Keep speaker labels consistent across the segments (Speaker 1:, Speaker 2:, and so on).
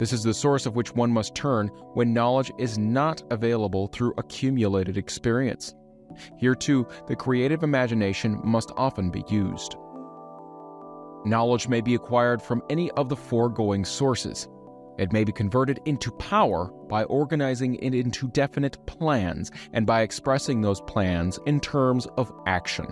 Speaker 1: This is the source of which one must turn when knowledge is not available through accumulated experience. Here too, the creative imagination must often be used. Knowledge may be acquired from any of the foregoing sources. It may be converted into power by organizing it into definite plans and by expressing those plans in terms of action.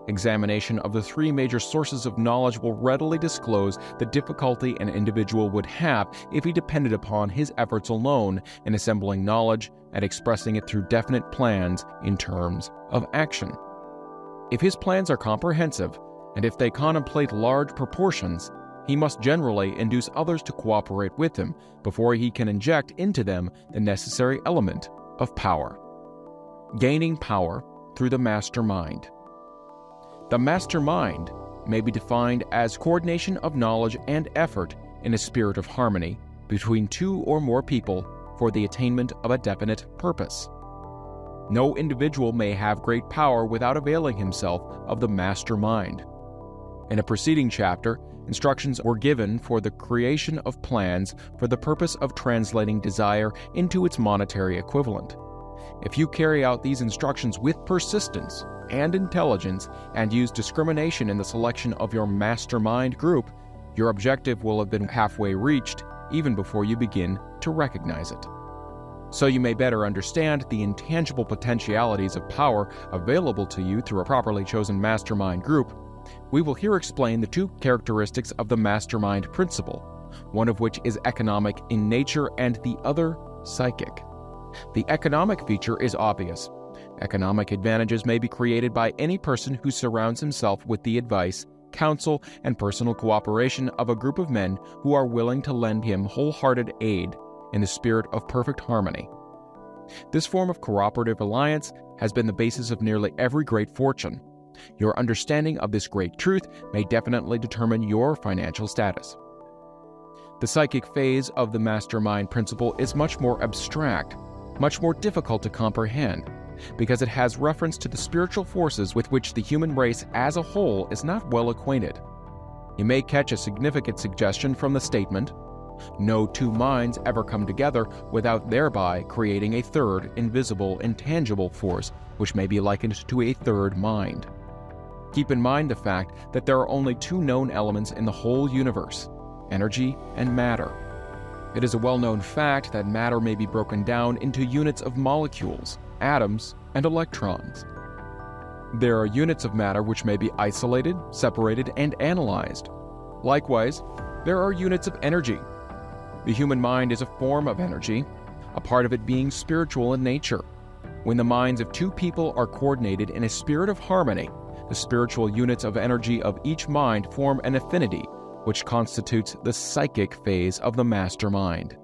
Speaker 1: Examination of the three major sources of knowledge will readily disclose the difficulty an individual would have if he depended upon his efforts alone in assembling knowledge and expressing it through definite plans in terms of action. If his plans are comprehensive, and if they contemplate large proportions, he must generally induce others to cooperate with him before he can inject into them the necessary element of power. Gaining power through the mastermind. The mastermind may be defined as coordination of knowledge and effort in a spirit of harmony between two or more people for the attainment of a definite purpose. No individual may have great power without availing himself of the mastermind. In a preceding chapter, instructions were given for the creation of plans for the purpose of translating desire into its monetary equivalent. If you carry out these instructions with persistence and intelligence and use discrimination in the selection of your mastermind group, your objective will have been halfway reached even before you begin to recognize it. So you may better understand the intangible potentialities of power available to you through a properly chosen mastermind group, we will here explain the two characteristics of the mastermind principle, one of which is economic in nature and the other psychic. The economic feature is obvious. Economic advantages may be created by any person who surrounds himself with the advice, counsel, and personal cooperation of a group of men who are willing to lend him wholehearted aid in the spirit of perfect harmony. This form of cooperative alliance has been the basis of nearly every great fortune. Your understanding of this great truth may definitely determine your financial status. The psychic phase of the mastermind principle is much more abstract, much more difficult to comprehend, because it has reference to the spiritual forces with which the human race as a whole is not well acquainted. You may catch a significant suggestion from the statement, "No two minds ever come together without thereby creating a third, invisible, intangible force which may be likened to a third mind." Keep in mind the fact that there are only two known elements in the whole universe, energy and matter. It is a well-known fact that matter may be broken down into units of molecules, atoms, and electrons. There are units of matter which may be isolated, separated, and analyzed. Likewise, there are units of energy. The human mind is a form of energy, a part of it being spiritual in nature. When the minds of two people are coordinated in a spirit of harmony, the spiritual units of energy of each mind form an affinity, which constitutes the psychic phase of the mastermind.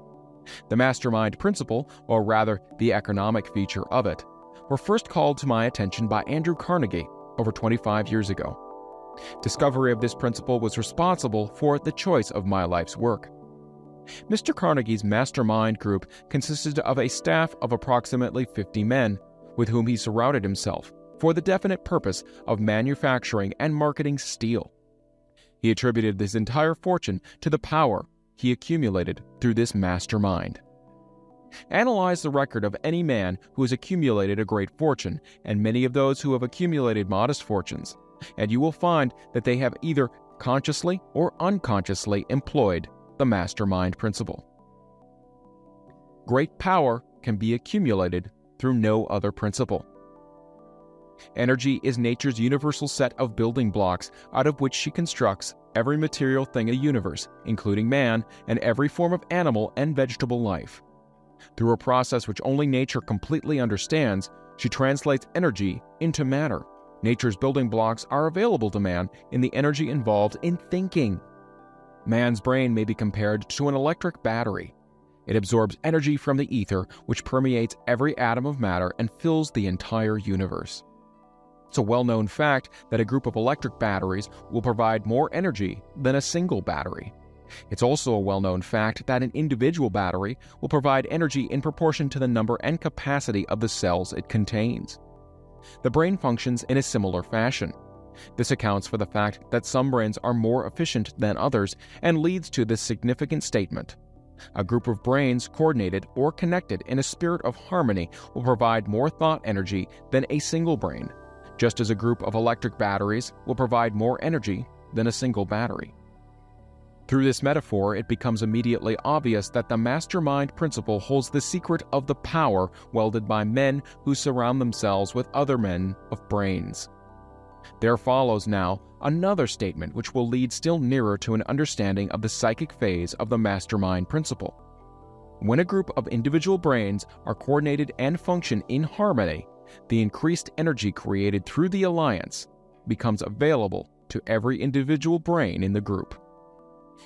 Speaker 1: The mastermind principle, or rather the economic feature of it, were first called to my attention by Andrew Carnegie over 25 years ago. Discovery of this principle was responsible for the choice of my life's work. Mr. Carnegie's mastermind group consisted of a staff of approximately 50 men, with whom he surrounded himself for the definite purpose of manufacturing and marketing steel. He attributed his entire fortune to the power he accumulated through this mastermind. Analyze the record of any man who has accumulated a great fortune and many of those who have accumulated modest fortunes, and you will find that they have either consciously or unconsciously employed the mastermind principle. Great power can be accumulated through no other principle. Energy is nature's universal set of building blocks out of which she constructs every material thing in the universe, including man and every form of animal and vegetable life. Through a process which only nature completely understands, she translates energy into matter. Nature's building blocks are available to man in the energy involved in thinking. Man's brain may be compared to an electric battery. It absorbs energy from the ether, which permeates every atom of matter and fills the entire universe. It's a well-known fact that a group of electric batteries will provide more energy than a single battery. It's also a well-known fact that an individual battery will provide energy in proportion to the number and capacity of the cells it contains. The brain functions in a similar fashion. This accounts for the fact that some brains are more efficient than others and leads to this significant statement: A group of brains coordinated or connected in a spirit of harmony will provide more thought energy than a single brain, just as a group of electric batteries will provide more energy than a single battery. Through this metaphor, it becomes immediately obvious that the mastermind principle holds the secret of the power wielded by men who surround themselves with other men of brains. There follows now another statement which will lead still nearer to an understanding of the psychic phase of the mastermind principle. When a group of individual brains are coordinated and function in harmony, the increased energy created through the alliance becomes available to every individual brain in the group.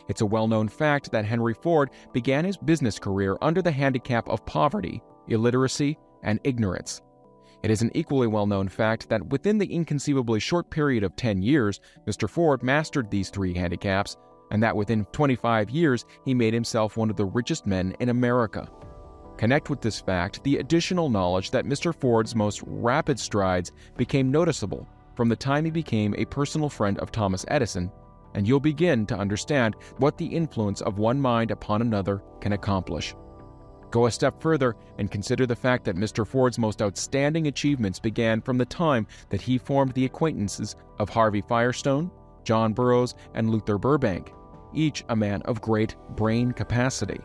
Speaker 1: It's a well-known fact that Henry Ford began his business career under the handicap of poverty, illiteracy, and ignorance. It is an equally well-known fact that within the inconceivably short period of 10 years, Mr. Ford mastered these three handicaps, and that within 25 years he made himself one of the richest men in America. Connect with this fact the additional knowledge that Mr. Ford's most rapid strides became noticeable from the time he became a personal friend of Thomas Edison, and you'll begin to understand what the influence of one mind upon another can accomplish. Go a step further and consider the fact that Mr. Ford's most outstanding achievements began from the time that he formed the acquaintances of Harvey Firestone, John Burroughs, and Luther Burbank, each a man of great brain capacity.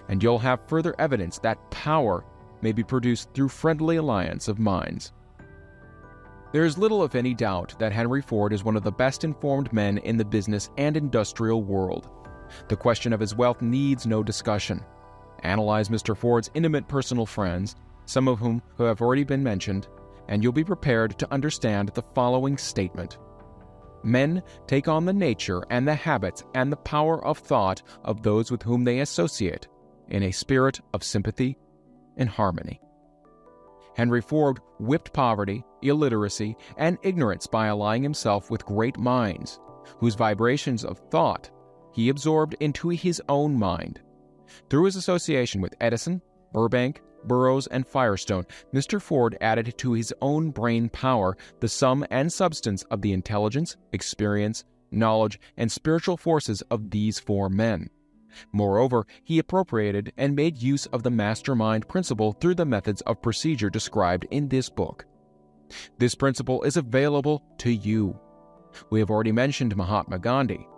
Speaker 1: And you'll have further evidence that power may be produced through friendly alliance of minds. There is little, if any, doubt that Henry Ford is one of the best-informed men in the business and industrial world. The question of his wealth needs no discussion. Analyze Mr. Ford's intimate personal friends, some of whom have already been mentioned, and you'll be prepared to understand the following statement. Men take on the nature and the habits and the power of thought of those with whom they associate, in a spirit of sympathy and harmony. Henry Ford whipped poverty, illiteracy, and ignorance by allying himself with great minds, whose vibrations of thought he absorbed into his own mind. Through his association with Edison, Burbank, Burroughs, and Firestone, Mr. Ford added to his own brain power the sum and substance of the intelligence, experience, knowledge, and spiritual forces of these four men. Moreover, he appropriated and made use of the mastermind principle through the methods of procedure described in this book. This principle is available to you. We have already mentioned Mahatma Gandhi.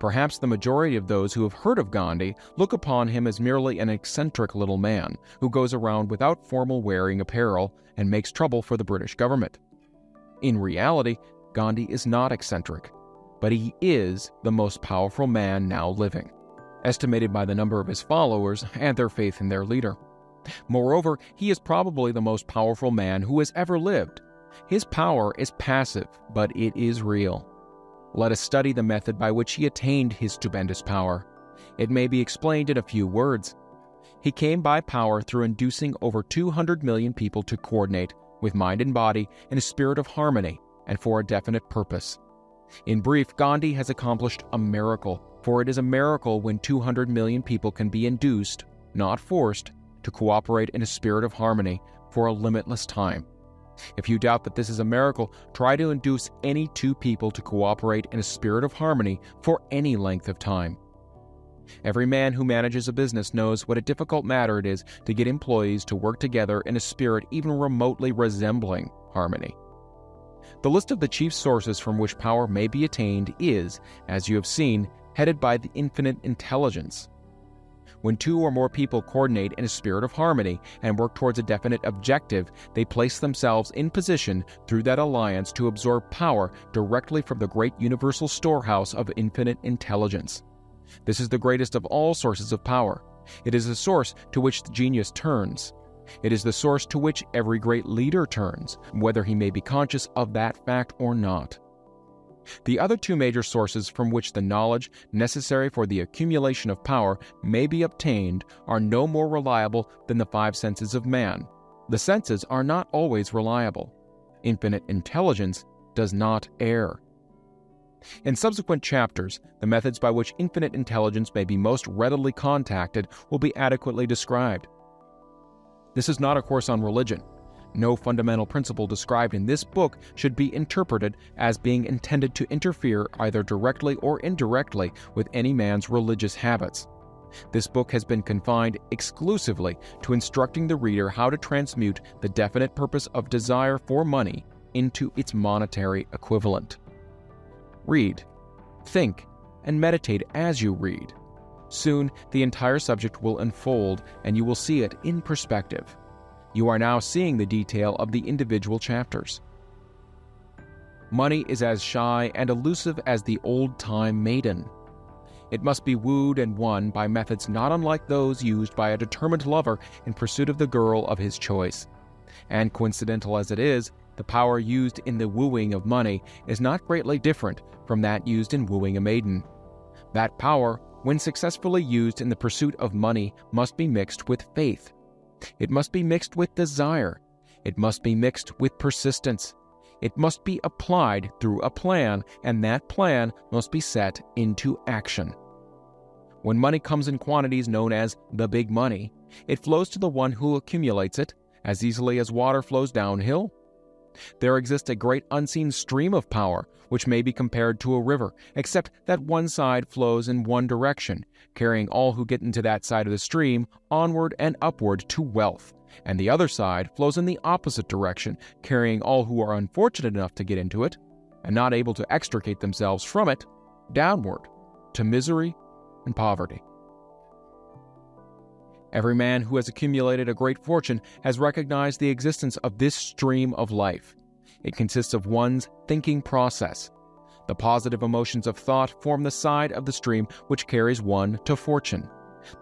Speaker 1: Perhaps the majority of those who have heard of Gandhi look upon him as merely an eccentric little man who goes around without formal wearing apparel and makes trouble for the British government. In reality, Gandhi is not eccentric, but he is the most powerful man now living, estimated by the number of his followers and their faith in their leader. Moreover, he is probably the most powerful man who has ever lived. His power is passive, but it is real. Let us study the method by which he attained his stupendous power. It may be explained in a few words. He came by power through inducing over 200 million people to coordinate, with mind and body, in a spirit of harmony and for a definite purpose. In brief, Gandhi has accomplished a miracle, for it is a miracle when 200 million people can be induced, not forced, to cooperate in a spirit of harmony for a limitless time. If you doubt that this is a miracle, try to induce any two people to cooperate in a spirit of harmony for any length of time. Every man who manages a business knows what a difficult matter it is to get employees to work together in a spirit even remotely resembling harmony. The list of the chief sources from which power may be attained is, as you have seen, headed by the infinite intelligence. When two or more people coordinate in a spirit of harmony and work towards a definite objective, they place themselves in position through that alliance to absorb power directly from the great universal storehouse of infinite intelligence. This is the greatest of all sources of power. It is the source to which the genius turns. It is the source to which every great leader turns, whether he may be conscious of that fact or not. The other two major sources from which the knowledge necessary for the accumulation of power may be obtained are no more reliable than the five senses of man. The senses are not always reliable. Infinite intelligence does not err. In subsequent chapters, the methods by which infinite intelligence may be most readily contacted will be adequately described. This is not a course on religion. No fundamental principle described in this book should be interpreted as being intended to interfere either directly or indirectly with any man's religious habits. This book has been confined exclusively to instructing the reader how to transmute the definite purpose of desire for money into its monetary equivalent. Read, think, and meditate as you read. Soon, the entire subject will unfold and you will see it in perspective. You are now seeing the detail of the individual chapters. Money is as shy and elusive as the old-time maiden. It must be wooed and won by methods not unlike those used by a determined lover in pursuit of the girl of his choice. And coincidental as it is, the power used in the wooing of money is not greatly different from that used in wooing a maiden. That power, when successfully used in the pursuit of money, must be mixed with faith. It must be mixed with desire. It must be mixed with persistence. It must be applied through a plan, and that plan must be set into action. When money comes in quantities known as the big money, it flows to the one who accumulates it as easily as water flows downhill. There exists a great unseen stream of power, which may be compared to a river, except that one side flows in one direction, carrying all who get into that side of the stream onward and upward to wealth, and the other side flows in the opposite direction, carrying all who are unfortunate enough to get into it, and not able to extricate themselves from it, downward, to misery and poverty. Every man who has accumulated a great fortune has recognized the existence of this stream of life. It consists of one's thinking process. The positive emotions of thought form the side of the stream which carries one to fortune.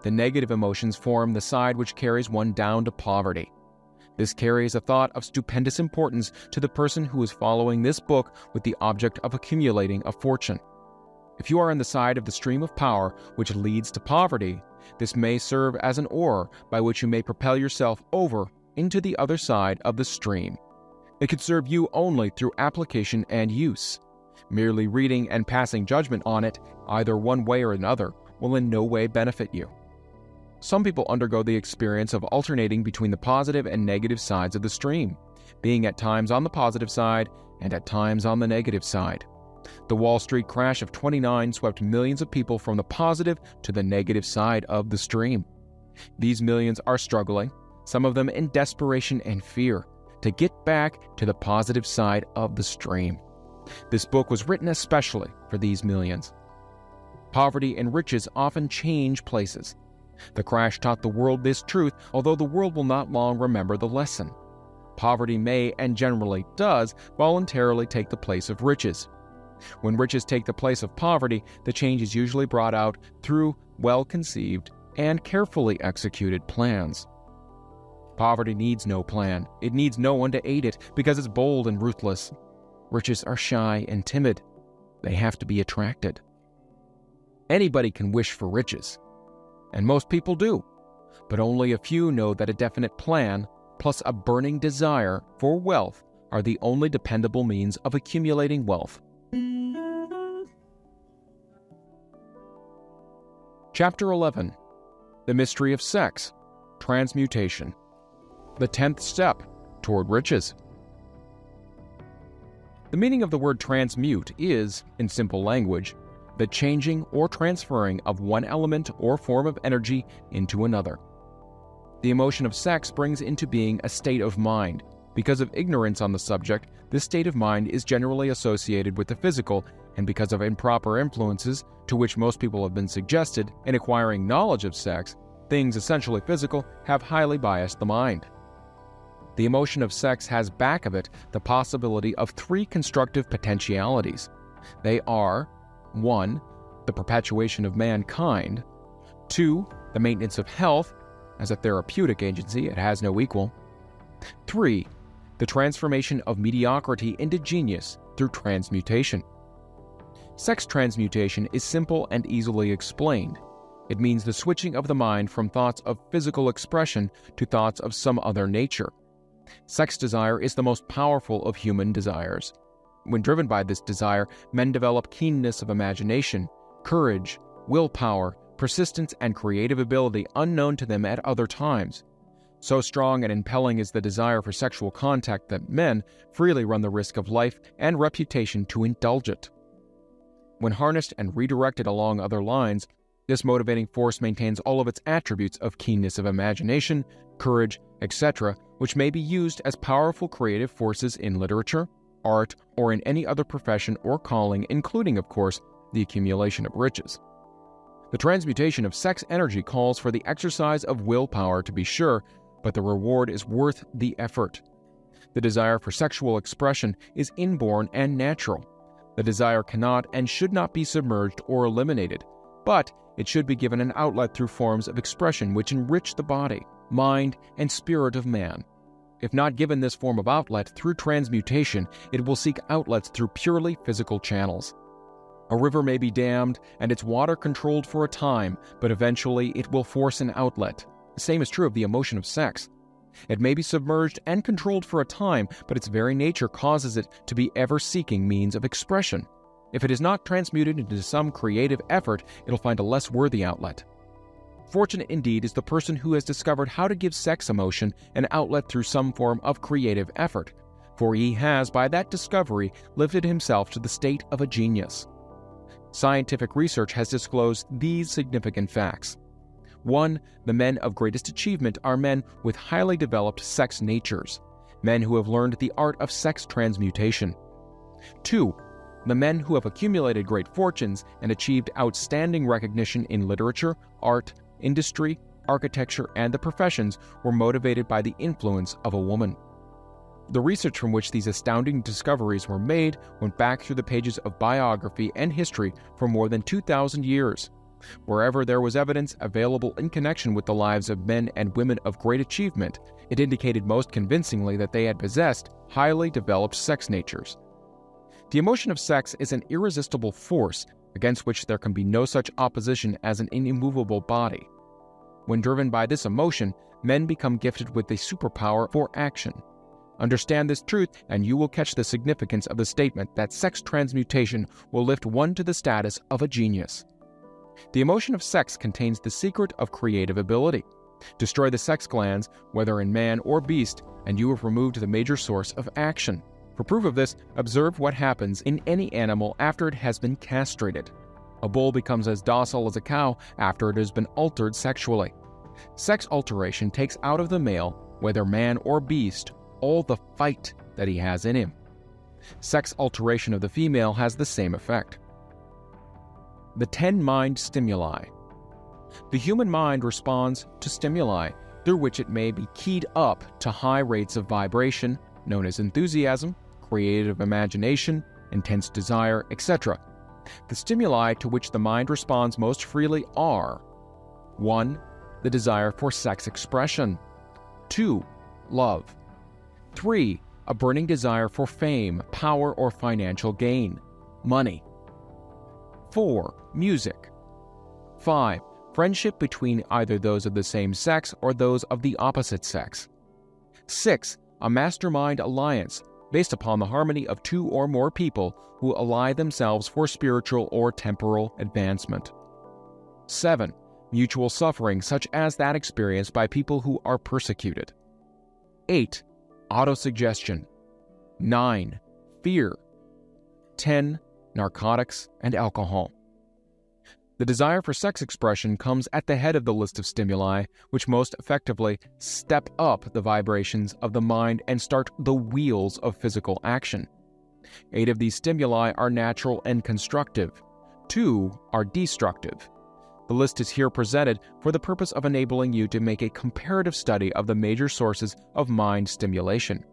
Speaker 1: The negative emotions form the side which carries one down to poverty. This carries a thought of stupendous importance to the person who is following this book with the object of accumulating a fortune. If you are on the side of the stream of power which leads to poverty, this may serve as an oar by which you may propel yourself over into the other side of the stream. It could serve you only through application and use. Merely reading and passing judgment on it, either one way or another, will in no way benefit you. Some people undergo the experience of alternating between the positive and negative sides of the stream, being at times on the positive side and at times on the negative side. The Wall Street crash of '29 swept millions of people from the positive to the negative side of the stream. These millions are struggling, some of them in desperation and fear, to get back to the positive side of the stream. This book was written especially for these millions. Poverty and riches often change places. The crash taught the world this truth, although the world will not long remember the lesson. Poverty may, and generally does, voluntarily take the place of riches. When riches take the place of poverty, the change is usually brought out through well-conceived and carefully executed plans. Poverty needs no plan. It needs no one to aid it because it's bold and ruthless. Riches are shy and timid. They have to be attracted. Anybody can wish for riches, and most people do, but only a few know that a definite plan plus a burning desire for wealth are the only dependable means of accumulating wealth. Chapter 11. The Mystery of Sex, Transmutation. The 10th step toward riches. The meaning of the word transmute is, in simple language, the changing or transferring of one element or form of energy into another. The emotion of sex brings into being a state of mind. Because of ignorance on the subject, this state of mind is generally associated with the physical, and because of improper influences to which most people have been suggested in acquiring knowledge of sex, things essentially physical have highly biased the mind. The emotion of sex has back of it the possibility of three constructive potentialities. They are 1. The perpetuation of mankind. 2. The maintenance of health. As a therapeutic agency, it has no equal. 3. The transformation of mediocrity into genius through transmutation. Sex transmutation is simple and easily explained. It means the switching of the mind from thoughts of physical expression to thoughts of some other nature. Sex desire is the most powerful of human desires. When driven by this desire, men develop keenness of imagination, courage, willpower, persistence, and creative ability unknown to them at other times. So strong and impelling is the desire for sexual contact that men freely run the risk of life and reputation to indulge it. When harnessed and redirected along other lines, This motivating force maintains all of its attributes of keenness of imagination, courage, etc., which may be used as powerful creative forces in literature, art, or in any other profession or calling, including, of course, the accumulation of riches. The transmutation of sex energy calls for the exercise of willpower, to be sure, but the reward is worth the effort. The desire for sexual expression is inborn and natural. The desire cannot and should not be submerged or eliminated, but it should be given an outlet through forms of expression which enrich the body, mind, and spirit of man. If not given this form of outlet through transmutation, it will seek outlets through purely physical channels. A river may be dammed and its water controlled for a time, but eventually it will force an outlet. The same is true of the emotion of sex. It may be submerged and controlled for a time, but its very nature causes it to be ever-seeking means of expression. If it is not transmuted into some creative effort, it'll find a less worthy outlet. Fortunate indeed is the person who has discovered how to give sex emotion an outlet through some form of creative effort, for he has, by that discovery, lifted himself to the state of a genius. Scientific research has disclosed these significant facts. 1. The men of greatest achievement are men with highly developed sex natures, men who have learned the art of sex transmutation. 2. The men who have accumulated great fortunes and achieved outstanding recognition in literature, art, industry, architecture, and the professions were motivated by the influence of a woman. The research from which these astounding discoveries were made went back through the pages of biography and history for more than 2,000 years. Wherever there was evidence available in connection with the lives of men and women of great achievement, it indicated most convincingly that they had possessed highly developed sex natures. The emotion of sex is an irresistible force against which there can be no such opposition as an immovable body. When driven by this emotion, men become gifted with a superpower for action. Understand this truth, and you will catch the significance of the statement that sex transmutation will lift one to the status of a genius. The emotion of sex contains the secret of creative ability. Destroy the sex glands, whether in man or beast, and you have removed the major source of action. For proof of this, observe what happens in any animal after it has been castrated. A bull becomes as docile as a cow after it has been altered sexually. Sex alteration takes out of the male, whether man or beast, all the fight that he has in him. Sex alteration of the female has the same effect. The 10 mind stimuli. The human mind responds to stimuli through which it may be keyed up to high rates of vibration, known as enthusiasm, creative imagination, intense desire, etc. The stimuli to which the mind responds most freely are: 1. The desire for sex expression. 2. Love. 3. A burning desire for fame, power, or financial gain. Money. 4. Music. 5. Friendship between either those of the same sex or those of the opposite sex. 6. A mastermind alliance based upon the harmony of 2 or more people who ally themselves for spiritual or temporal advancement. 7. Mutual suffering such as that experienced by people who are persecuted. 8. Autosuggestion. 9. Fear. 10. Narcotics and alcohol. The desire for sex expression comes at the head of the list of stimuli, which most effectively step up the vibrations of the mind and start the wheels of physical action. 8 of these stimuli are natural and constructive. 2 are destructive. The list is here presented for the purpose of enabling you to make a comparative study of the major sources of mind stimulation.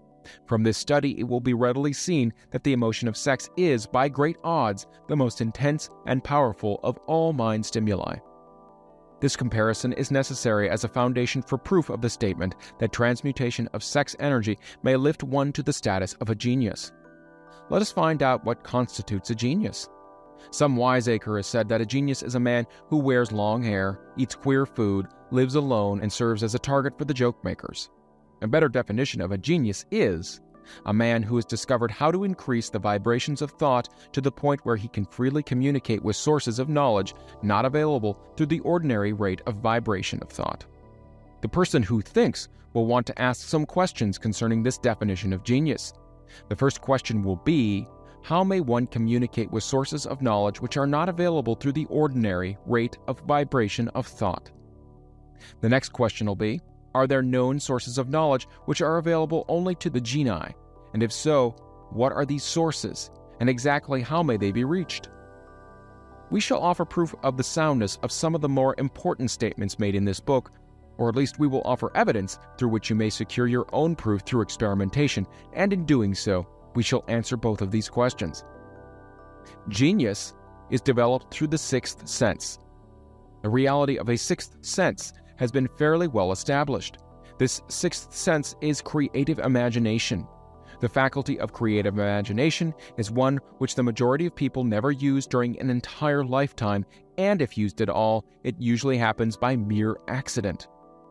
Speaker 1: From this study, it will be readily seen that the emotion of sex is, by great odds, the most intense and powerful of all mind stimuli. This comparison is necessary as a foundation for proof of the statement that transmutation of sex energy may lift one to the status of a genius. Let us find out what constitutes a genius. Some wiseacre has said that a genius is a man who wears long hair, eats queer food, lives alone, and serves as a target for the joke makers. A better definition of a genius is a man who has discovered how to increase the vibrations of thought to the point where he can freely communicate with sources of knowledge not available through the ordinary rate of vibration of thought. The person who thinks will want to ask some questions concerning this definition of genius. The first question will be, How may one communicate with sources of knowledge which are not available through the ordinary rate of vibration of thought? The next question will be, are there known sources of knowledge which are available only to the genii? And if so, what are these sources, and exactly how may they be reached? We shall offer proof of the soundness of some of the more important statements made in this book, or at least we will offer evidence through which you may secure your own proof through experimentation, and in doing so, we shall answer both of these questions. Genius is developed through the sixth sense. The reality of a sixth sense has been fairly well established. This sixth sense is creative imagination. The faculty of creative imagination is one which the majority of people never use during an entire lifetime, and if used at all, it usually happens by mere accident.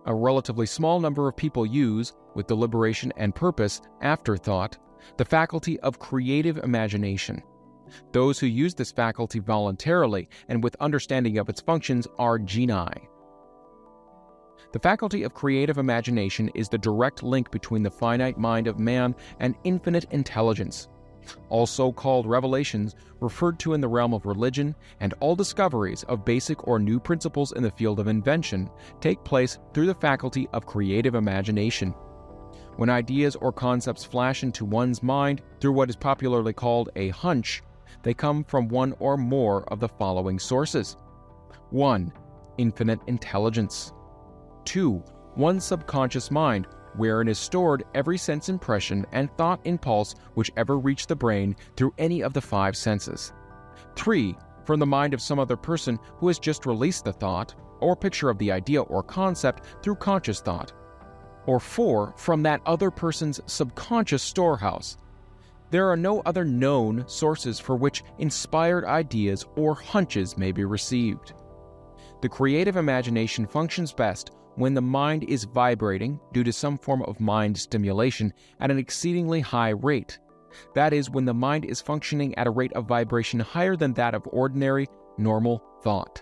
Speaker 1: A relatively small number of people use, with deliberation and purpose, afterthought, the faculty of creative imagination. Those who use this faculty voluntarily and with understanding of its functions are genii. The faculty of creative imagination is the direct link between the finite mind of man and infinite intelligence. All so-called revelations referred to in the realm of religion and all discoveries of basic or new principles in the field of invention take place through the faculty of creative imagination. When ideas or concepts flash into one's mind through what is popularly called a hunch, they come from one or more of the following sources. 1. Infinite intelligence. 2. One's subconscious mind, wherein is stored every sense impression and thought impulse which ever reached the brain through any of the 5 senses. 3. From the mind of some other person who has just released the thought or picture of the idea or concept through conscious thought. Or 4. From that other person's subconscious storehouse. There are no other known sources for which inspired ideas or hunches may be received. The creative imagination functions best when the mind is vibrating due to some form of mind stimulation at an exceedingly high rate. That is, when the mind is functioning at a rate of vibration higher than that of ordinary, normal thought.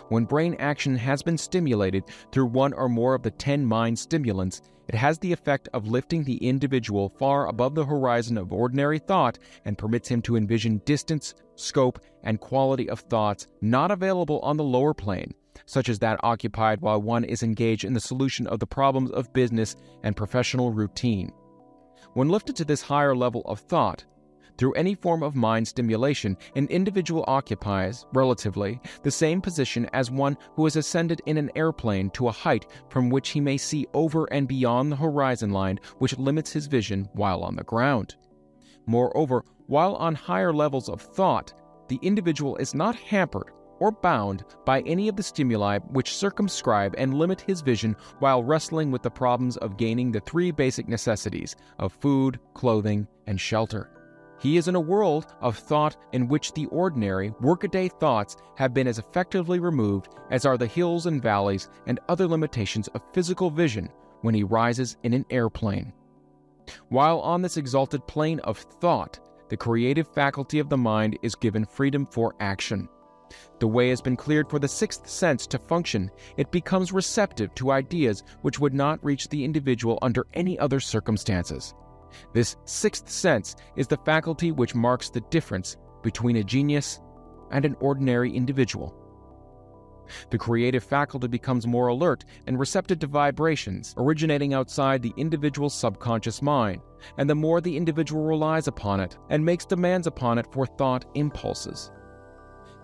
Speaker 1: When brain action has been stimulated through one or more of the 10 mind stimulants, it has the effect of lifting the individual far above the horizon of ordinary thought and permits him to envision distance, scope, and quality of thoughts not available on the lower plane, such as that occupied while one is engaged in the solution of the problems of business and professional routine. When lifted to this higher level of thought, through any form of mind stimulation, an individual occupies, relatively, the same position as one who has ascended in an airplane to a height from which he may see over and beyond the horizon line which limits his vision while on the ground. Moreover, while on higher levels of thought, the individual is not hampered or bound by any of the stimuli which circumscribe and limit his vision while wrestling with the problems of gaining the 3 basic necessities of food, clothing, and shelter. He is in a world of thought in which the ordinary, workaday thoughts have been as effectively removed as are the hills and valleys and other limitations of physical vision when he rises in an airplane. While on this exalted plane of thought, the creative faculty of the mind is given freedom for action. The way has been cleared for the 6th sense to function. It becomes receptive to ideas which would not reach the individual under any other circumstances. This 6th sense is the faculty which marks the difference between a genius and an ordinary individual. The creative faculty becomes more alert and receptive to vibrations originating outside the individual's subconscious mind, and the more the individual relies upon it and makes demands upon it for thought impulses.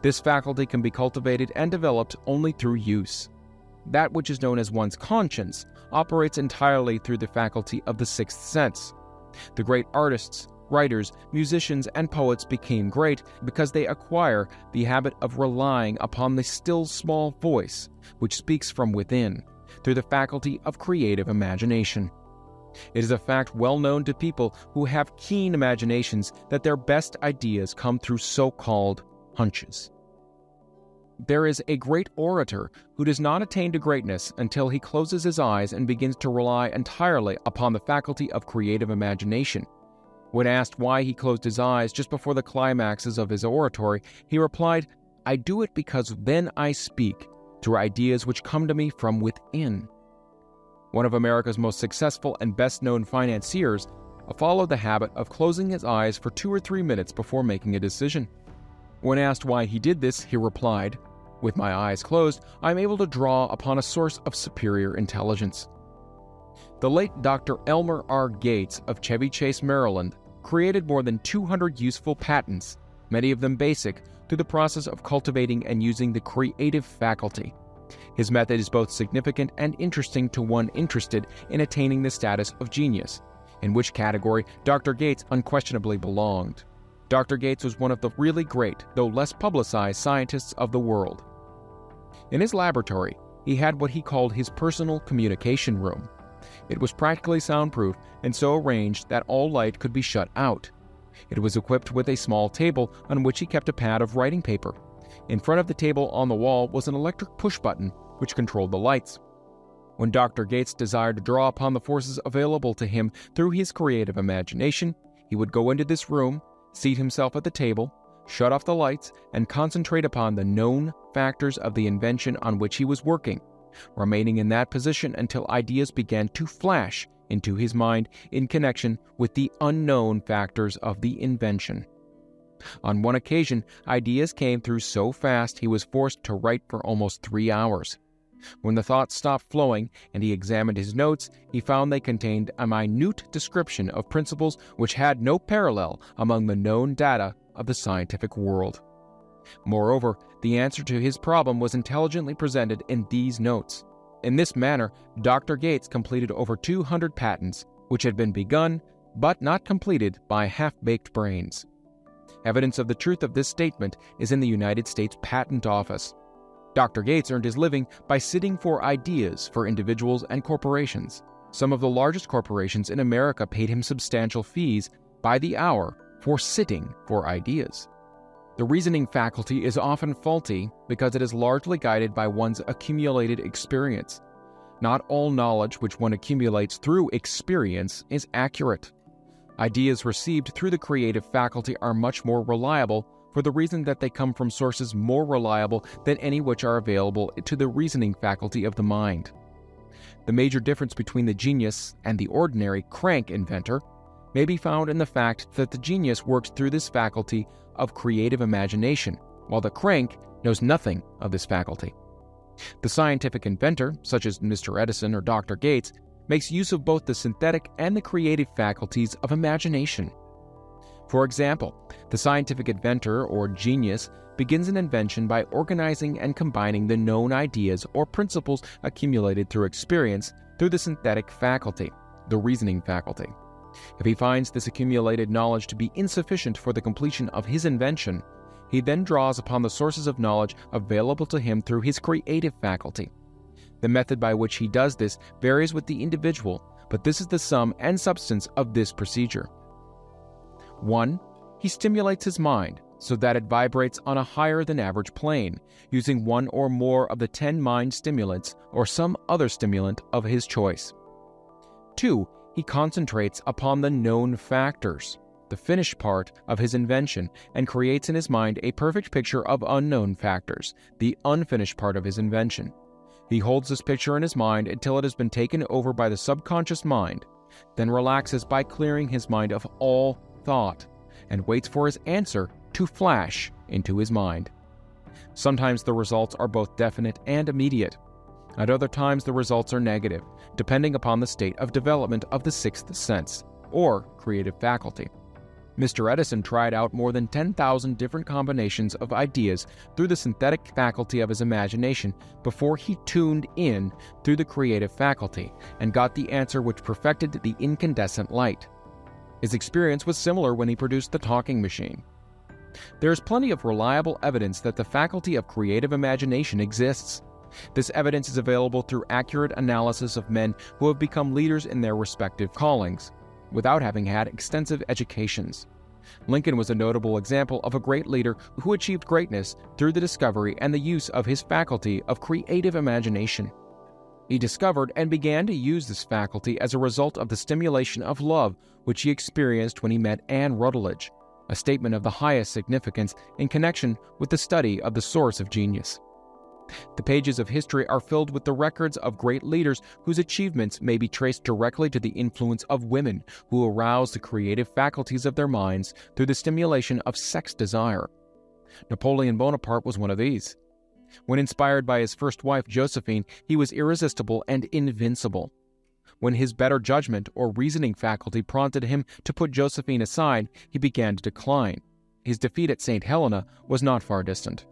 Speaker 1: This faculty can be cultivated and developed only through use. That which is known as one's conscience operates entirely through the faculty of the 6th sense. The great artists, writers, musicians, and poets became great because they acquire the habit of relying upon the still small voice which speaks from within, through the faculty of creative imagination. It is a fact well known to people who have keen imaginations that their best ideas come through so-called hunches. There is a great orator who does not attain to greatness until he closes his eyes and begins to rely entirely upon the faculty of creative imagination. When asked why he closed his eyes just before the climaxes of his oratory, he replied, "I do it because then I speak through ideas which come to me from within." One of America's most successful and best-known financiers, followed the habit of closing his eyes for 2 or 3 minutes before making a decision. When asked why he did this, he replied, "With my eyes closed, I am able to draw upon a source of superior intelligence." The late Dr. Elmer R. Gates of Chevy Chase, Maryland, created more than 200 useful patents, many of them basic, through the process of cultivating and using the creative faculty. His method is both significant and interesting to one interested in attaining the status of genius, in which category Dr. Gates unquestionably belonged. Dr. Gates was one of the really great, though less publicized, scientists of the world. In his laboratory, he had what he called his personal communication room. It was practically soundproof and so arranged that all light could be shut out. It was equipped with a small table on which he kept a pad of writing paper. In front of the table on the wall was an electric push button which controlled the lights. When Dr. Gates desired to draw upon the forces available to him through his creative imagination, he would go into this room, seat himself at the table, shut off the lights, and concentrate upon the known factors of the invention on which he was working, remaining in that position until ideas began to flash into his mind in connection with the unknown factors of the invention. On one occasion, ideas came through so fast he was forced to write for almost 3 hours. When the thoughts stopped flowing and he examined his notes, he found they contained a minute description of principles which had no parallel among the known data of the scientific world. Moreover, the answer to his problem was intelligently presented in these notes. In this manner, Dr. Gates completed over 200 patents, which had been begun but not completed by half-baked brains. Evidence of the truth of this statement is in the United States Patent Office. Dr. Gates earned his living by sitting for ideas for individuals and corporations. Some of the largest corporations in America paid him substantial fees by the hour for sitting for ideas. The reasoning faculty is often faulty because it is largely guided by one's accumulated experience. Not all knowledge which one accumulates through experience is accurate. Ideas received through the creative faculty are much more reliable for the reason that they come from sources more reliable than any which are available to the reasoning faculty of the mind. The major difference between the genius and the ordinary crank inventor may be found in the fact that the genius works through this faculty of creative imagination, while the crank knows nothing of this faculty. The scientific inventor, such as Mr. Edison or Dr. Gates, makes use of both the synthetic and the creative faculties of imagination. For example, the scientific inventor or genius begins an invention by organizing and combining the known ideas or principles accumulated through experience through the synthetic faculty, the reasoning faculty. If he finds this accumulated knowledge to be insufficient for the completion of his invention, he then draws upon the sources of knowledge available to him through his creative faculty. The method by which he does this varies with the individual, but this is the sum and substance of this procedure. 1. He stimulates his mind so that it vibrates on a higher than average plane, using one or more of the 10 mind stimulants or some other stimulant of his choice. 2. He concentrates upon the known factors, the finished part of his invention, and creates in his mind a perfect picture of unknown factors, the unfinished part of his invention. He holds this picture in his mind until it has been taken over by the subconscious mind, then relaxes by clearing his mind of all thought, and waits for his answer to flash into his mind. Sometimes the results are both definite and immediate. At other times the results are negative, depending upon the state of development of the sixth sense, or creative faculty. Mr. Edison tried out more than 10,000 different combinations of ideas through the synthetic faculty of his imagination before he tuned in through the creative faculty and got the answer which perfected the incandescent light. His experience was similar when he produced the talking machine. There is plenty of reliable evidence that the faculty of creative imagination exists. This evidence is available through accurate analysis of men who have become leaders in their respective callings, without having had extensive educations. Lincoln was a notable example of a great leader who achieved greatness through the discovery and the use of his faculty of creative imagination. He discovered and began to use this faculty as a result of the stimulation of love which he experienced when he met Anne Rutledge, a statement of the highest significance in connection with the study of the source of genius. The pages of history are filled with the records of great leaders whose achievements may be traced directly to the influence of women who arouse the creative faculties of their minds through the stimulation of sex desire. Napoleon Bonaparte was one of these. When inspired by his first wife, Josephine, he was irresistible and invincible. When his better judgment or reasoning faculty prompted him to put Josephine aside, he began to decline. His defeat at St. Helena was not far distant.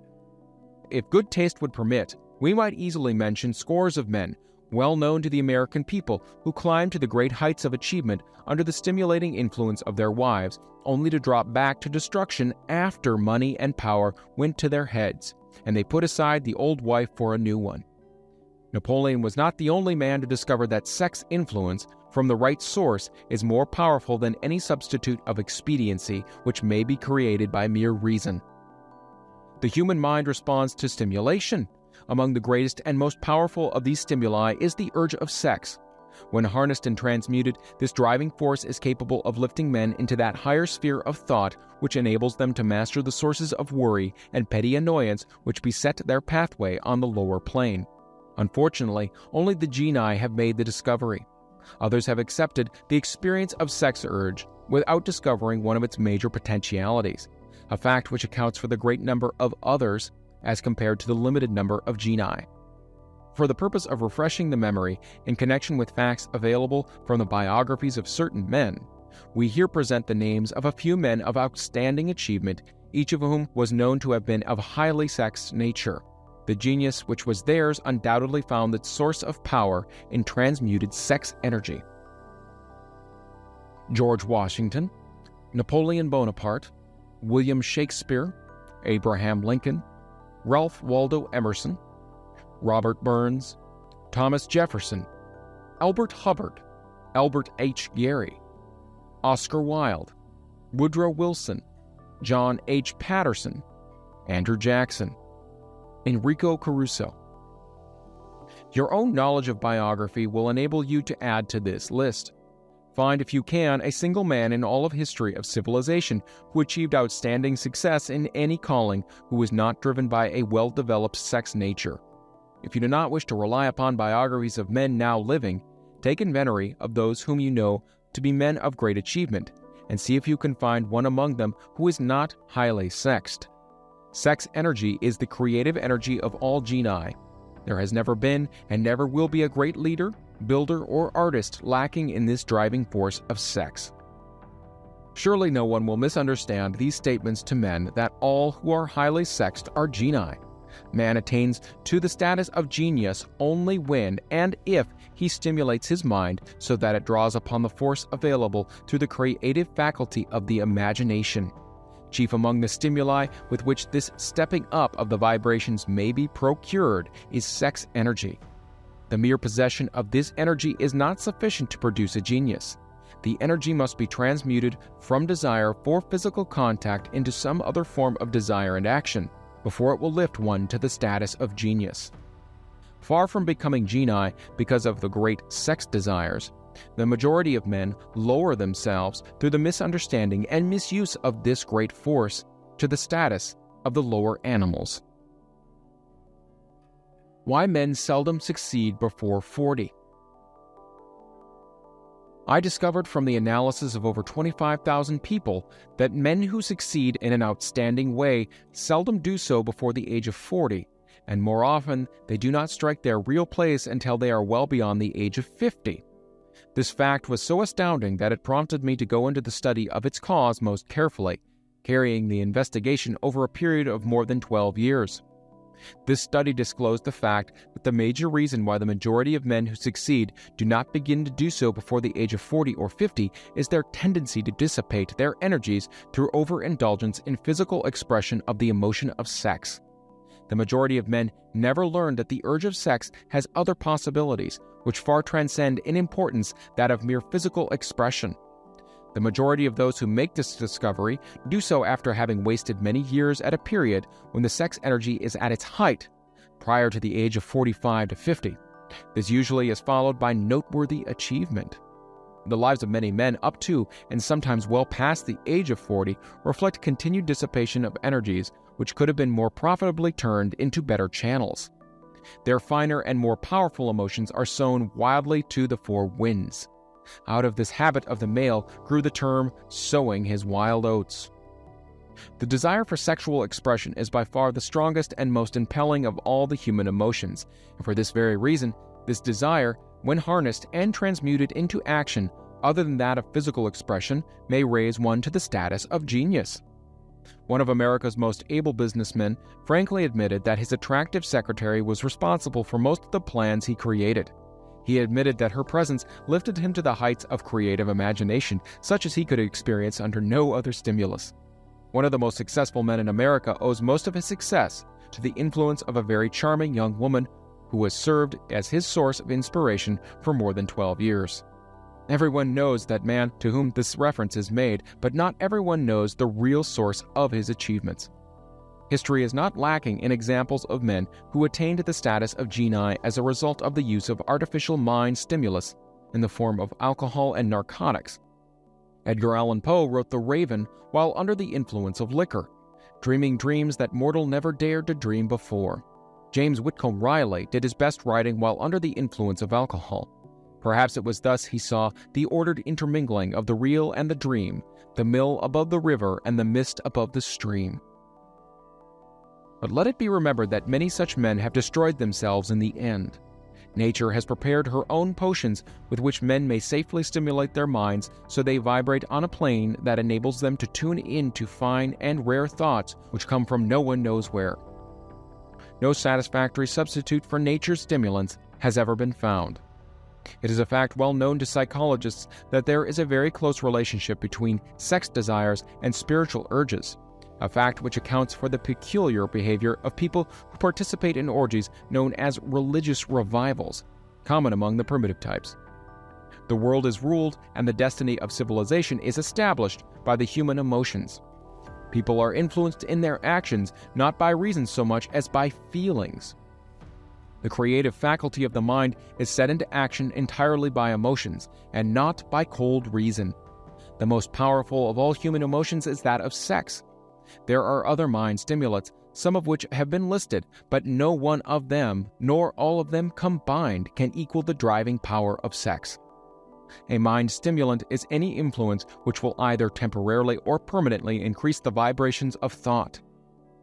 Speaker 1: If good taste would permit, we might easily mention scores of men, well known to the American people, who climbed to the great heights of achievement under the stimulating influence of their wives, only to drop back to destruction after money and power went to their heads, and they put aside the old wife for a new one. Napoleon was not the only man to discover that sex influence from the right source is more powerful than any substitute of expediency which may be created by mere reason. The human mind responds to stimulation. Among the greatest and most powerful of these stimuli is the urge of sex. When harnessed and transmuted, this driving force is capable of lifting men into that higher sphere of thought which enables them to master the sources of worry and petty annoyance which beset their pathway on the lower plane. Unfortunately, only the genii have made the discovery. Others have accepted the experience of sex urge without discovering one of its major potentialities, a fact which accounts for the great number of others as compared to the limited number of genii. For the purpose of refreshing the memory in connection with facts available from the biographies of certain men, we here present the names of a few men of outstanding achievement, each of whom was known to have been of highly sexed nature. The genius which was theirs undoubtedly found its source of power in transmuted sex energy. George Washington, Napoleon Bonaparte, William Shakespeare, Abraham Lincoln, Ralph Waldo Emerson, Robert Burns, Thomas Jefferson, Albert Hubbard, Albert H. Gary, Oscar Wilde, Woodrow Wilson, John H. Patterson, Andrew Jackson, Enrico Caruso. Your own knowledge of biography will enable you to add to this list. Find, if you can, a single man in all of history of civilization who achieved outstanding success in any calling who was not driven by a well-developed sex nature. If you do not wish to rely upon biographies of men now living, take inventory of those whom you know to be men of great achievement, and see if you can find one among them who is not highly sexed. Sex energy is the creative energy of all genii. There has never been and never will be a great leader, builder, or artist lacking in this driving force of sex. Surely no one will misunderstand these statements to men that all who are highly sexed are genii. Man attains to the status of genius only when and if he stimulates his mind so that it draws upon the force available through the creative faculty of the imagination. Chief among the stimuli with which this stepping up of the vibrations may be procured is sex energy. The mere possession of this energy is not sufficient to produce a genius. The energy must be transmuted from desire for physical contact into some other form of desire and action before it will lift one to the status of genius. Far from becoming genii because of the great sex desires, the majority of men lower themselves through the misunderstanding and misuse of this great force to the status of the lower animals. Why men seldom succeed before 40. I discovered from the analysis of over 25,000 people that men who succeed in an outstanding way seldom do so before the age of 40, and more often they do not strike their real place until they are well beyond the age of 50. This fact was so astounding that it prompted me to go into the study of its cause most carefully, carrying the investigation over a period of more than 12 years. This study disclosed the fact that the major reason why the majority of men who succeed do not begin to do so before the age of 40 or 50 is their tendency to dissipate their energies through overindulgence in physical expression of the emotion of sex. The majority of men never learn that the urge of sex has other possibilities, which far transcend in importance that of mere physical expression. The majority of those who make this discovery do so after having wasted many years at a period when the sex energy is at its height, prior to the age of 45 to 50. This usually is followed by noteworthy achievement. The lives of many men up to and sometimes well past the age of 40 reflect continued dissipation of energies which could have been more profitably turned into better channels. Their finer and more powerful emotions are sown wildly to the four winds. Out of this habit of the male grew the term sowing his wild oats. The desire for sexual expression is by far the strongest and most impelling of all the human emotions, and for this very reason, this desire, when harnessed and transmuted into action other than that of physical expression, may raise one to the status of genius. One of America's most able businessmen frankly admitted that his attractive secretary was responsible for most of the plans he created. He admitted that her presence lifted him to the heights of creative imagination, such as he could experience under no other stimulus. One of the most successful men in America owes most of his success to the influence of a very charming young woman who has served as his source of inspiration for more than 12 years. Everyone knows that man to whom this reference is made, but not everyone knows the real source of his achievements. History is not lacking in examples of men who attained the status of genii as a result of the use of artificial mind stimulus in the form of alcohol and narcotics. Edgar Allan Poe wrote The Raven while under the influence of liquor, dreaming dreams that mortal never dared to dream before. James Whitcomb Riley did his best writing while under the influence of alcohol. Perhaps it was thus he saw the ordered intermingling of the real and the dream, the mill above the river and the mist above the stream. But let it be remembered that many such men have destroyed themselves in the end. Nature has prepared her own potions with which men may safely stimulate their minds so they vibrate on a plane that enables them to tune in to fine and rare thoughts which come from no one knows where. No satisfactory substitute for nature's stimulants has ever been found. It is a fact well known to psychologists that there is a very close relationship between sex desires and spiritual urges, a fact which accounts for the peculiar behavior of people who participate in orgies known as religious revivals, common among the primitive types. The world is ruled and the destiny of civilization is established by the human emotions. People are influenced in their actions not by reason so much as by feelings. The creative faculty of the mind is set into action entirely by emotions, and not by cold reason. The most powerful of all human emotions is that of sex. There are other mind stimulants, some of which have been listed, but no one of them, nor all of them combined, can equal the driving power of sex. A mind stimulant is any influence which will either temporarily or permanently increase the vibrations of thought.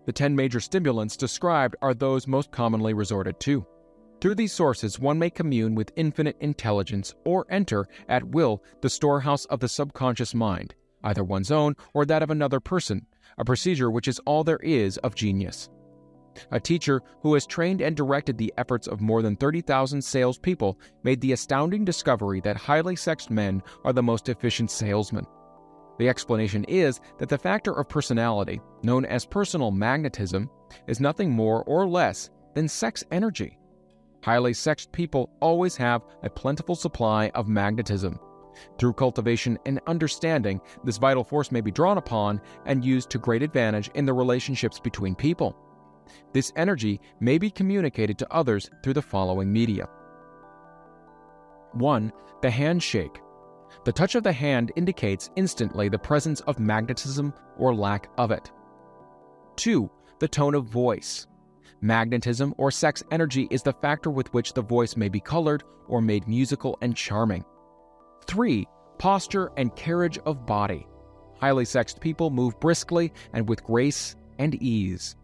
Speaker 1: The 10 major stimulants described are those most commonly resorted to. Through these sources, one may commune with infinite intelligence or enter, at will, the storehouse of the subconscious mind, either one's own or that of another person, a procedure which is all there is of genius. A teacher who has trained and directed the efforts of more than 30,000 salespeople made the astounding discovery that highly sexed men are the most efficient salesmen. The explanation is that the factor of personality, known as personal magnetism, is nothing more or less than sex energy. Highly sexed people always have a plentiful supply of magnetism. Through cultivation and understanding, this vital force may be drawn upon and used to great advantage in the relationships between people. This energy may be communicated to others through the following media. 1. The handshake. The touch of the hand indicates instantly the presence of magnetism or lack of it. 2. The tone of voice. Magnetism or sex energy is the factor with which the voice may be colored or made musical and charming. 3. Posture and carriage of body. Highly sexed people move briskly and with grace and ease.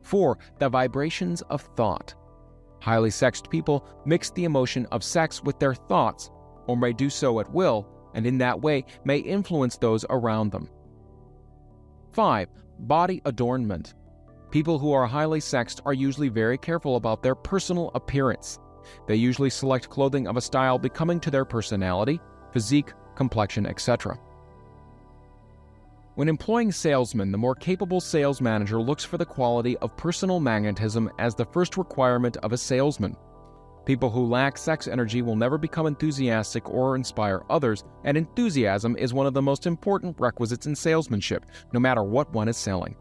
Speaker 1: 4. The vibrations of thought. Highly sexed people mix the emotion of sex with their thoughts, or may do so at will, and in that way may influence those around them. 5. Body adornment. People who are highly sexed are usually very careful about their personal appearance. They usually select clothing of a style becoming to their personality, physique, complexion, etc. When employing salesmen, the more capable sales manager looks for the quality of personal magnetism as the first requirement of a salesman. People who lack sex energy will never become enthusiastic or inspire others, and enthusiasm is one of the most important requisites in salesmanship, no matter what one is selling.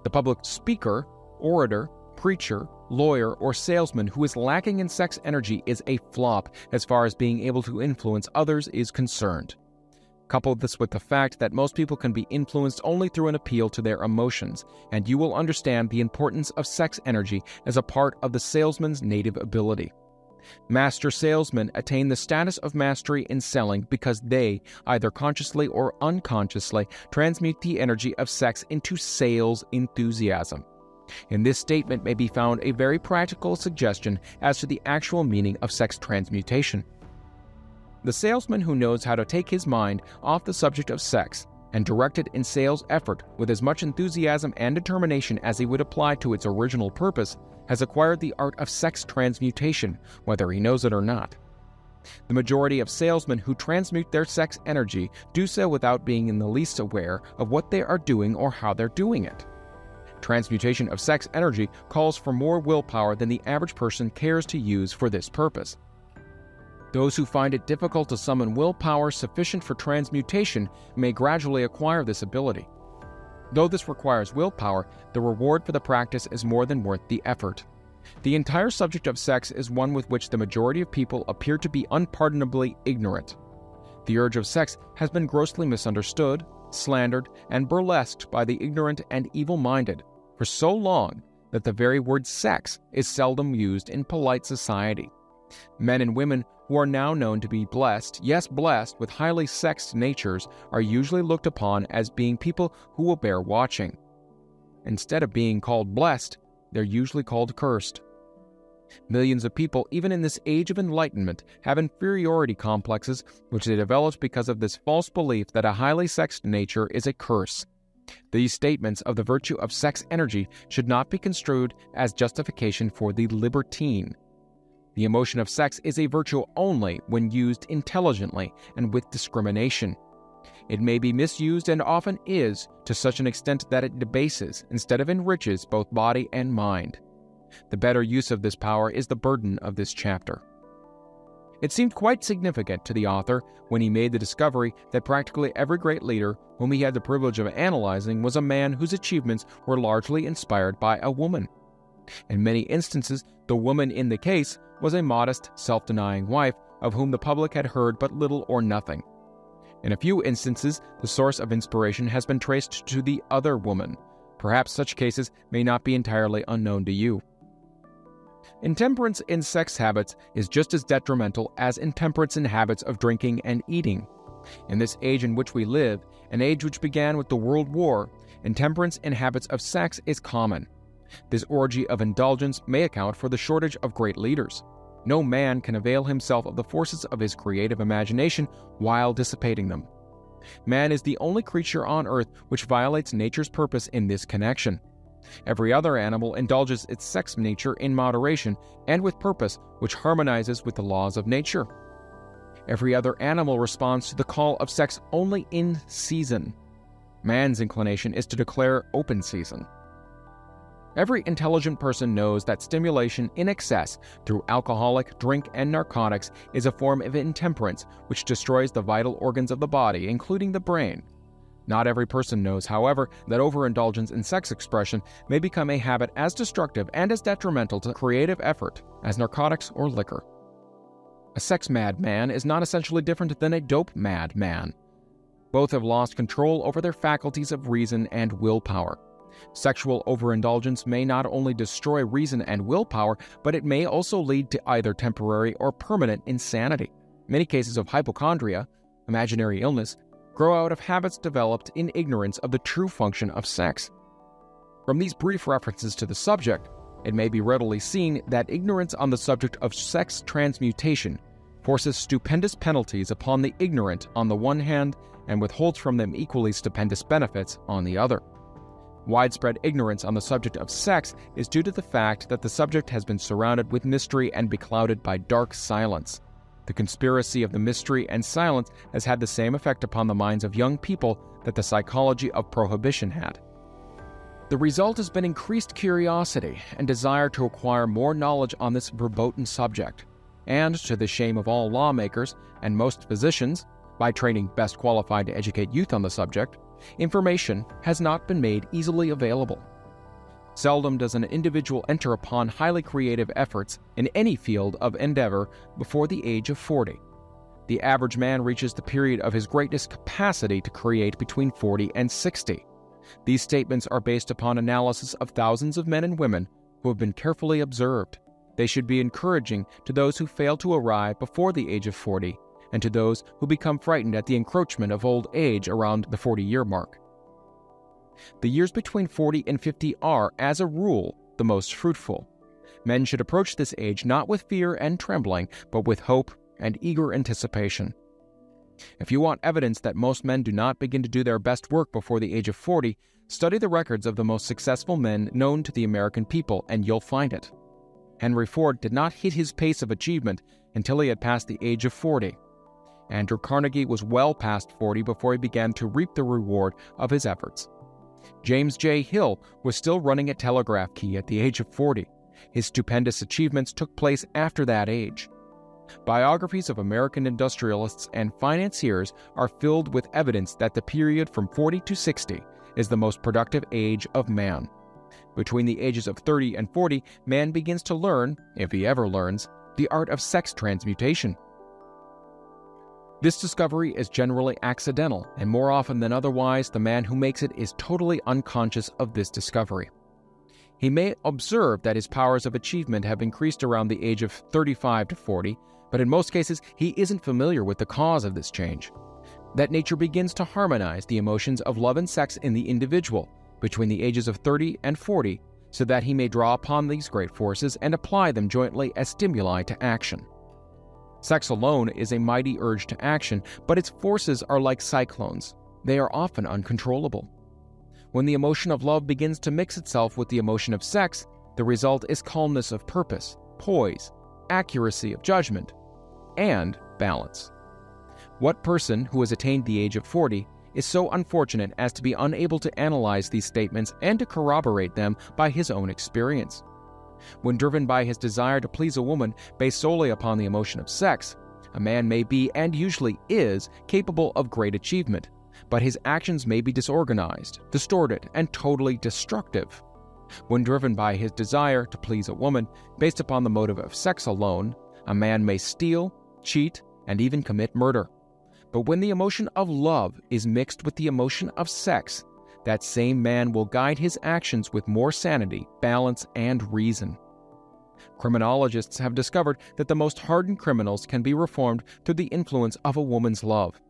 Speaker 1: The public speaker, orator, preacher, lawyer, or salesman who is lacking in sex energy is a flop as far as being able to influence others is concerned. Couple this with the fact that most people can be influenced only through an appeal to their emotions, and you will understand the importance of sex energy as a part of the salesman's native ability. Master salesmen attain the status of mastery in selling because they, either consciously or unconsciously, transmute the energy of sex into sales enthusiasm. In this statement may be found a very practical suggestion as to the actual meaning of sex transmutation. The salesman who knows how to take his mind off the subject of sex and direct it in sales effort with as much enthusiasm and determination as he would apply to its original purpose has acquired the art of sex transmutation, whether he knows it or not. The majority of salesmen who transmute their sex energy do so without being in the least aware of what they are doing or how they're doing it. Transmutation of sex energy calls for more willpower than the average person cares to use for this purpose. Those who find it difficult to summon willpower sufficient for transmutation may gradually acquire this ability. Though this requires willpower, the reward for the practice is more than worth the effort. The entire subject of sex is one with which the majority of people appear to be unpardonably ignorant. The urge of sex has been grossly misunderstood, slandered, and burlesqued by the ignorant and evil-minded for so long that the very word sex is seldom used in polite society. Men and women who are now known to be blessed, yes blessed, with highly sexed natures are usually looked upon as being people who will bear watching. Instead of being called blessed, they're usually called cursed. Millions of people, even in this age of enlightenment, have inferiority complexes which they developed because of this false belief that a highly sexed nature is a curse. These statements of the virtue of sex energy should not be construed as justification for the libertine. The emotion of sex is a virtue only when used intelligently and with discrimination. It may be misused and often is to such an extent that it debases instead of enriches both body and mind. The better use of this power is the burden of this chapter. It seemed quite significant to the author when he made the discovery that practically every great leader whom he had the privilege of analyzing was a man whose achievements were largely inspired by a woman. In many instances, the woman in the case was a modest, self-denying wife of whom the public had heard but little or nothing. In a few instances, the source of inspiration has been traced to the other woman. Perhaps such cases may not be entirely unknown to you. Intemperance in sex habits is just as detrimental as intemperance in habits of drinking and eating. In this age in which we live, an age which began with the World War, intemperance in habits of sex is common. This orgy of indulgence may account for the shortage of great leaders. No man can avail himself of the forces of his creative imagination while dissipating them. Man is the only creature on earth which violates nature's purpose in this connection. Every other animal indulges its sex nature in moderation and with purpose which harmonizes with the laws of nature. Every other animal responds to the call of sex only in season. Man's inclination is to declare open season. Every intelligent person knows that stimulation in excess through alcoholic, drink, and narcotics is a form of intemperance which destroys the vital organs of the body, including the brain. Not every person knows, however, that overindulgence in sex expression may become a habit as destructive and as detrimental to creative effort as narcotics or liquor. A sex-mad man is not essentially different than a dope-mad man. Both have lost control over their faculties of reason and willpower. Sexual overindulgence may not only destroy reason and willpower, but it may also lead to either temporary or permanent insanity. Many cases of hypochondria, imaginary illness, grow out of habits developed in ignorance of the true function of sex. From these brief references to the subject, it may be readily seen that ignorance on the subject of sex transmutation forces stupendous penalties upon the ignorant on the one hand and withholds from them equally stupendous benefits on the other. Widespread ignorance on the subject of sex is due to the fact that the subject has been surrounded with mystery and beclouded by dark silence. The conspiracy of the mystery and silence has had the same effect upon the minds of young people that the psychology of prohibition had. The result has been increased curiosity and desire to acquire more knowledge on this verboten subject, and to the shame of all lawmakers and most physicians, by training best qualified to educate youth on the subject, information has not been made easily available. Seldom does an individual enter upon highly creative efforts in any field of endeavor before the age of 40. The average man reaches the period of his greatest capacity to create between 40 and 60. These statements are based upon analysis of thousands of men and women who have been carefully observed. They should be encouraging to those who fail to arrive before the age of 40 and to those who become frightened at the encroachment of old age around the 40-year mark. The years between 40 and 50 are, as a rule, the most fruitful. Men should approach this age not with fear and trembling, but with hope and eager anticipation. If you want evidence that most men do not begin to do their best work before the age of 40, study the records of the most successful men known to the American people, and you'll find it. Henry Ford did not hit his pace of achievement until he had passed the age of 40. Andrew Carnegie was well past 40 before he began to reap the reward of his efforts. James J. Hill was still running a telegraph key at the age of 40. His stupendous achievements took place after that age. Biographies of American industrialists and financiers are filled with evidence that the period from 40 to 60 is the most productive age of man. Between the ages of 30 and 40, man begins to learn, if he ever learns, the art of sex transmutation. This discovery is generally accidental, and more often than otherwise, the man who makes it is totally unconscious of this discovery. He may observe that his powers of achievement have increased around the age of 35 to 40, but in most cases, he isn't familiar with the cause of this change. That nature begins to harmonize the emotions of love and sex in the individual between the ages of 30 and 40, so that he may draw upon these great forces and apply them jointly as stimuli to action. Sex alone is a mighty urge to action, but its forces are like cyclones. They are often uncontrollable. When the emotion of love begins to mix itself with the emotion of sex, the result is calmness of purpose, poise, accuracy of judgment, and balance. What person who has attained the age of 40 is so unfortunate as to be unable to analyze these statements and to corroborate them by his own experience? When driven by his desire to please a woman based solely upon the emotion of sex, a man may be, and usually is, capable of great achievement, but his actions may be disorganized, distorted, and totally destructive. When driven by his desire to please a woman based upon the motive of sex alone, a man may steal, cheat, and even commit murder. But when the emotion of love is mixed with the emotion of sex, that same man will guide his actions with more sanity, balance, and reason. Criminologists have discovered that the most hardened criminals can be reformed through the influence of a woman's love.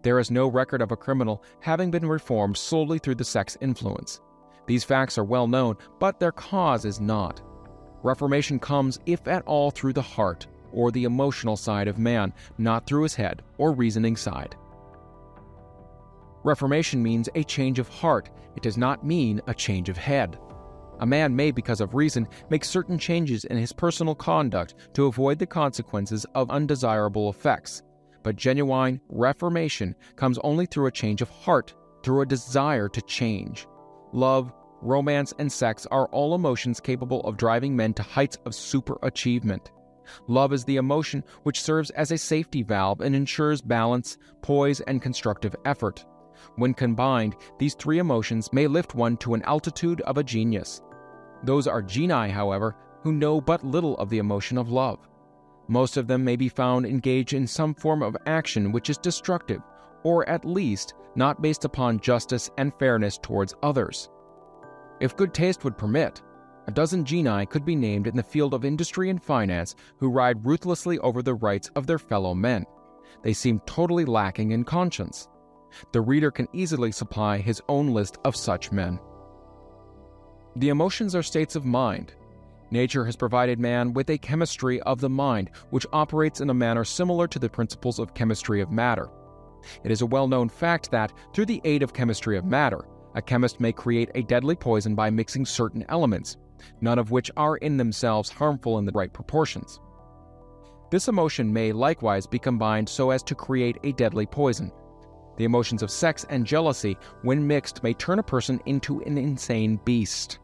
Speaker 1: There is no record of a criminal having been reformed solely through the sex influence. These facts are well known, but their cause is not. Reformation comes, if at all, through the heart, or the emotional side of man, not through his head or reasoning side. Reformation means a change of heart. It does not mean a change of head. A man may, because of reason, make certain changes in his personal conduct to avoid the consequences of undesirable effects. But genuine reformation comes only through a change of heart, through a desire to change. Love, romance, and sex are all emotions capable of driving men to heights of superachievement. Love is the emotion which serves as a safety valve and ensures balance, poise, and constructive effort. When combined, these three emotions may lift one to an altitude of a genius. Those are genii, however, who know but little of the emotion of love. Most of them may be found engaged in some form of action which is destructive, or at least not based upon justice and fairness towards others. If good taste would permit, a dozen genii could be named in the field of industry and finance who ride ruthlessly over the rights of their fellow men. They seem totally lacking in conscience. The reader can easily supply his own list of such men. The emotions are states of mind. Nature has provided man with a chemistry of the mind, which operates in a manner similar to the principles of chemistry of matter. It is a well-known fact that, through the aid of chemistry of matter, a chemist may create a deadly poison by mixing certain elements, none of which are in themselves harmful in the right proportions. This emotion may likewise be combined so as to create a deadly poison. The emotions of sex and jealousy, when mixed, may turn a person into an insane beast.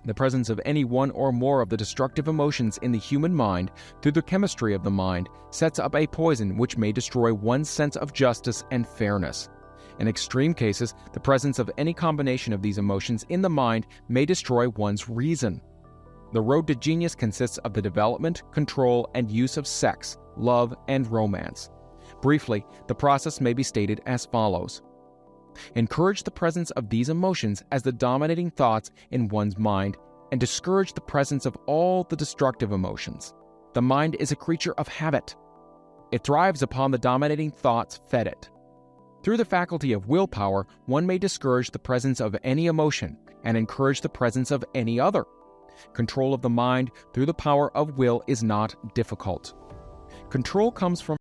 Speaker 1: The presence of any one or more of the destructive emotions in the human mind, through the chemistry of the mind, sets up a poison which may destroy one's sense of justice and fairness. In extreme cases, the presence of any combination of these emotions in the mind may destroy one's reason. The road to genius consists of the development, control, and use of sex, love, and romance. Briefly, the process may be stated as follows. Encourage the presence of these emotions as the dominating thoughts in one's mind, and discourage the presence of all the destructive emotions. The mind is a creature of habit. It thrives upon the dominating thoughts fed it. Through the faculty of willpower, one may discourage the presence of any emotion and encourage the presence of any other. Control of the mind through the power of will is not difficult. Control comes from